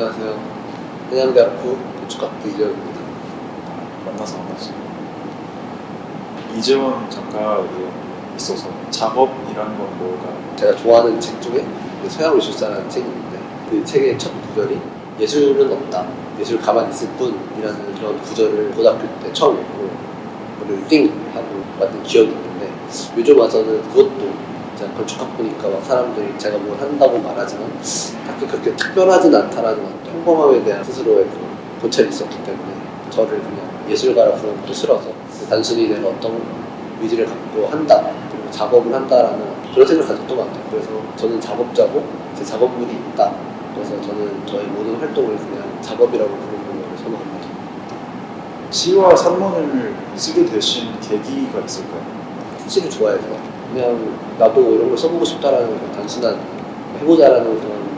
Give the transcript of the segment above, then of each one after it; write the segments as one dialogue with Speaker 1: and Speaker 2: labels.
Speaker 1: 안녕하세요. 한양대학부 건축학부 이재원입니다.
Speaker 2: 만나서 반갑습니다. 이재원 작가에 있어서 작업이라는 건 뭐가?
Speaker 1: 제가 좋아하는 책 중에 서양 미술사라는 책이 있는데 그 책의 첫 구절이 예술은 없다. 예술 가만히 있을 뿐이라는 그런 구절을 고등학교 때 처음 읽고 그걸 띵 하고 만든 기억이 있는데 요즘 와서는 그것도 제가 건축학부니까 막 사람들이 제가 뭘 한다고 말하지만 딱히 그렇게 특별하진 않다라는 평범함에 대한 스스로의 그 고찰이 있었기 때문에 저를 그냥 예술가라 부르는 것도 싫어서 단순히 내가 어떤 의지를 갖고 한다 그리고 작업을 한다라는 그런 생각을 가졌던 것 같아요. 그래서 저는 작업자고 제 작업물이 있다. 그래서 저는 저의 모든 활동을 그냥 작업이라고 부르는 걸 선호합니다.
Speaker 2: 시와 산문을 쓰게 되신 계기가 있을까요?
Speaker 1: 시를 좋아해서 그냥 나도 이런 걸 써보고 싶다라는 그런 단순한 해보자라는 그런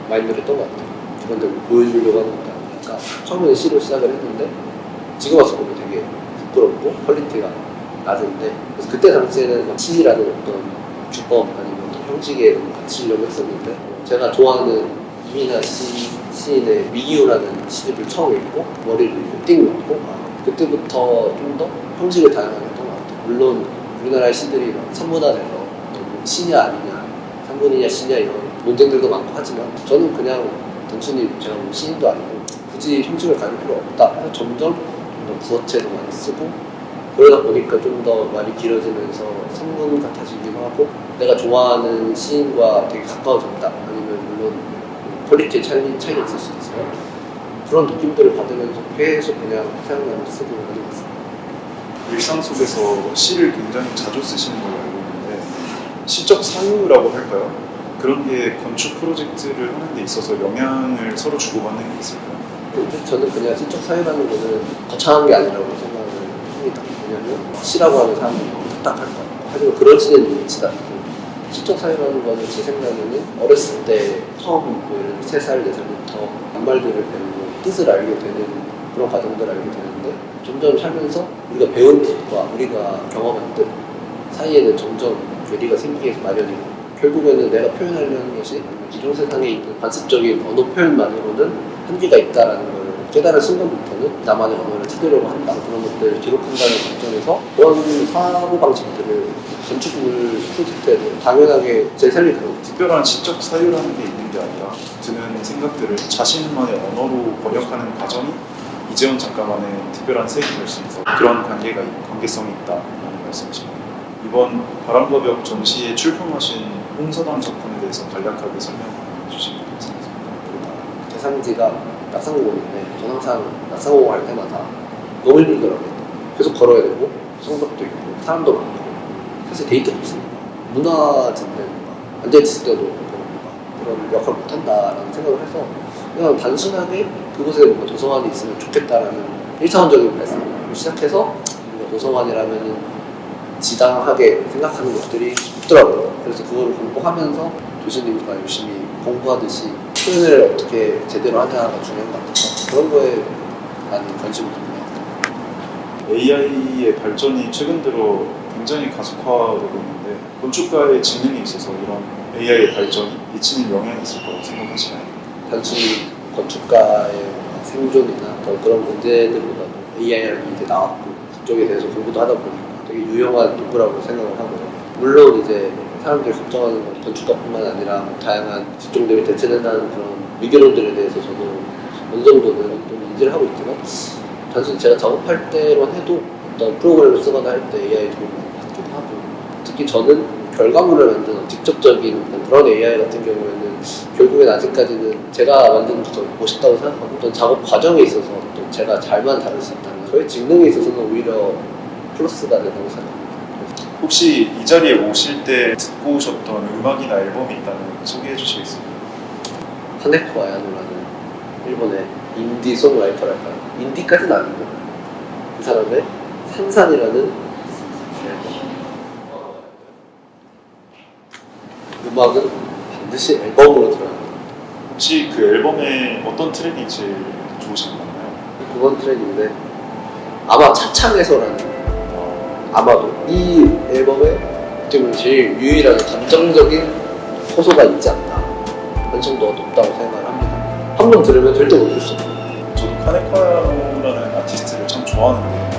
Speaker 1: 마인드를 했던 것 같아요. 누구한테 보여주려고 하는 것도 아니니까 처음에는 시로 시작을 했는데 지금 와서 보면 되게 부끄럽고 퀄리티가 낮은데 그래서 그때 당시에는 막 시라는 어떤 주법 아니면 어떤 형식에 갇히려고 했었는데 제가 좋아하는 이민아 시인의 미기우라는 시집을 처음 읽고 머리를 띵 놓고 그때부터 좀 더 형식을 다양하게 했던 것 같아요. 물론 우리나라의 시들이 산문화돼서 시냐 아니냐, 산문이냐 시냐 이런 논쟁들도 많고 하지만 저는 그냥 단순히 제가 뭐 시인도 아니고 굳이 형식을 가질 필요 없다 해서 점점 좀 더 구어체도 많이 쓰고 그러다 보니까 좀 더 말이 길어지면서 산문 같아지기도 하고 내가 좋아하는 시인과 되게 가까워졌다 아니면 물론 퀄리티의 차이가 있을 수 있지만 그런 느낌들을 받으면서 계속 그냥 생각나면 쓰고 하는 것 같습니다.
Speaker 2: 일상 속에서 시를 굉장히 자주 쓰시는 걸로 알고 있는데 시적 사유라고 할까요? 그런 게 건축 프로젝트를 하는 데 있어서 영향을 서로 주고받는 게 있을까요?
Speaker 1: 저는 그냥 시적 사유라는 거는 거창한 게 아니라고 생각을 합니다. 왜냐면 시라고 하는 사람이 너무 딱딱할 것 같고 하지만 그런 시는 있지도 않고 시적 사유라는 거는 제 생각에는 어렸을 때 처음 3살, 4살부터 낱말들을 배우고 뜻을 알게 되는 그런 과정들을 알게 되는데 점점 살면서 우리가 배운 뜻과 우리가 경험한 뜻 사이에는 점점 괴리가 생기게 마련이고 결국에는 내가 표현하려는 것이 이동세상에 있는 관습적인 언어 표현만으로는 한계가 있다는 걸 깨달은 순간부터는 나만의 언어를 찾으려고 한다. 그런 것들을 기록한다는 관점에서 그런 사고방식들을 건축물 프로젝트에도 당연하게 제 삶이 그런
Speaker 2: 특별한 시적 사유라는 게 있는 게 아니라 드는 생각들을 자신만의 언어로 번역하는 과정이 이재원 작가만의 특별한 색이 될 수 있어서 그런 관계성이 있다는 말씀이십니다. 이번 바람과 벽 전시에 출품하신 홍서당 작품에 대해서 간략하게 설명해 주시면 감사하겠습니다.
Speaker 1: 대상지가 낙상공원인데 전 항상 낙상공원 할 때마다 너무 힘들더라고요. 계속 걸어야 되고 성벽도 있고 사람도 많고 사실 데이트가 없습니다. 무너진데 앉아있을 때도 그런 역할을 못한다라는 생각을 해서 그냥 단순하게 그곳에 뭔가 도서관이 있으면 좋겠다라는 1차원적인 말씀을 시작해서 우리가 도서관이라면 지당하게 생각하는 것들이 있더라고요. 그래서 그걸 공부하면서 교수님과 열심히 공부하듯이 표현을 어떻게 제대로 하냐가 중요한 것 같아서 그런 거에 많이 관심을 두고
Speaker 2: AI의 발전이 최근 들어 굉장히 가속화되고 있는데 건축가의 직능에 있어서 이런 AI의 발전이 미치는 영향이 있을 거라고 생각하시나요?
Speaker 1: 단순히 건축가의 생존이나 그런 문제들보다도 AI가 이제 나왔고 그쪽에 대해서 공부도 하다 보니까 되게 유용한 도구라고 생각을 하고요. 물론 이제 사람들이 걱정하는 건 건축가뿐만 아니라 다양한 직종들이 대체된다는 그런 미개론들에 대해서 저도 어느 정도는 좀 인지를 하고 있지만 단순히 제가 작업할 때만 해도 어떤 프로그램을 쓰거나 할 때 AI 도움을 받기도 하고 특히 저는 결과물을 만드는 직접적인 그런 AI 같은 경우에는 결국엔 아직까지는 제가 만드는 게 더 멋있다고 생각하고 어떤 작업 과정에 있어서 어떤 제가 잘만 다룰 수 있다는 저의 직능에 있어서는 오히려 플러스가 된다고 생각합니다.
Speaker 2: 혹시 이 자리에 오실 때 듣고 오셨던 음악이나 앨범이 있다면 소개해 주시겠어요?
Speaker 1: 카네코 아야노라는 일본의 인디 송라이터랄까요? 인디까지는 아니고 그 사람의 산산이라는 앨범. 음악은 반드시 앨범으로 들어야 합니다.
Speaker 2: 혹시 그 앨범의 어떤 트랙이 제일 좋으신 것 같나요?
Speaker 1: 9번 트랙인데 아마 차창에서라는 아마도 이 앨범에 어떻게 제일 유일한 감정적인 호소가 있지 않나 완성도가 높다고 생각을 합니다. 한 번 들으면 절대 못 들었어.
Speaker 2: 저도 카네카노라는 아티스트를 참 좋아하는데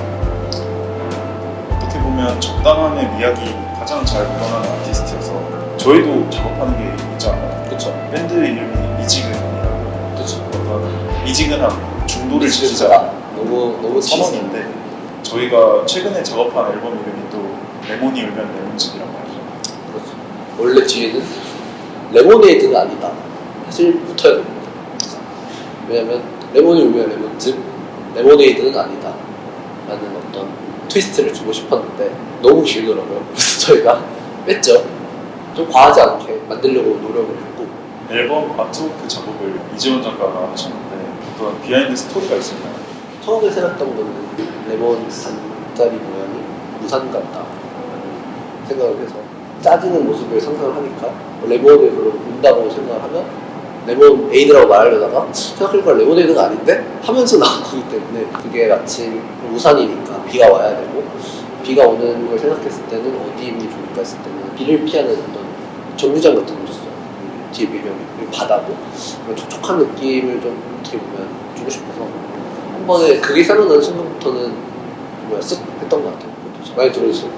Speaker 2: 어떻게 보면 적당함의 미학이 가장 잘 드러나는 아티스트여서 저희도 작업하는 게 있잖아요.
Speaker 1: 그쵸.
Speaker 2: 밴드 이름이 미지근이라고
Speaker 1: 그쵸.
Speaker 2: 어떤 미지근함 중도를 지키자
Speaker 1: 너무
Speaker 2: 선언인데 저희가 최근에 작업한 앨범 이름이 또 레몬이 울면 레몬즙이라고 하죠.
Speaker 1: 그렇죠. 원래 뒤에는 레모네이드가 아니다. 사실 붙어야 됩니다. 왜냐면 레몬이 울면 레몬즙, 레모네이드는 아니다. 라는 어떤 트위스트를 주고 싶었는데 너무 길더라고요. 그래서 저희가 뺐죠. 좀 과하지 않게 만들려고 노력을 했고
Speaker 2: 앨범 아트워크 작업을 이재원 작가가 하셨는데 어떤 비하인드 스토리가 있었나요?
Speaker 1: 처음에 생각했던 거는 레몬 반짜리 모양이 우산 같다 라는 생각을 해서 짜지는 모습을 상상을 하니까 레몬을 별로 운다고 생각을 하면 레몬에이드라고 말하려다가 생각해보니까 레몬에이드가 아닌데? 하면서 나온 거기 때문에 그게 마치 우산이니까 비가 와야 되고 비가 오는 걸 생각했을 때는 어디 있니 좋을까 했을 때는 비를 피하는 어떤 정류장 같은 곳이죠. 뒤에 배경이 그리고 바다고 그런 촉촉한 느낌을 좀 어떻게 보면 주고 싶어서 한 번에 그게 생각나는 순간부터는 쓱 했던 것 같아요. 많이 들어주세요.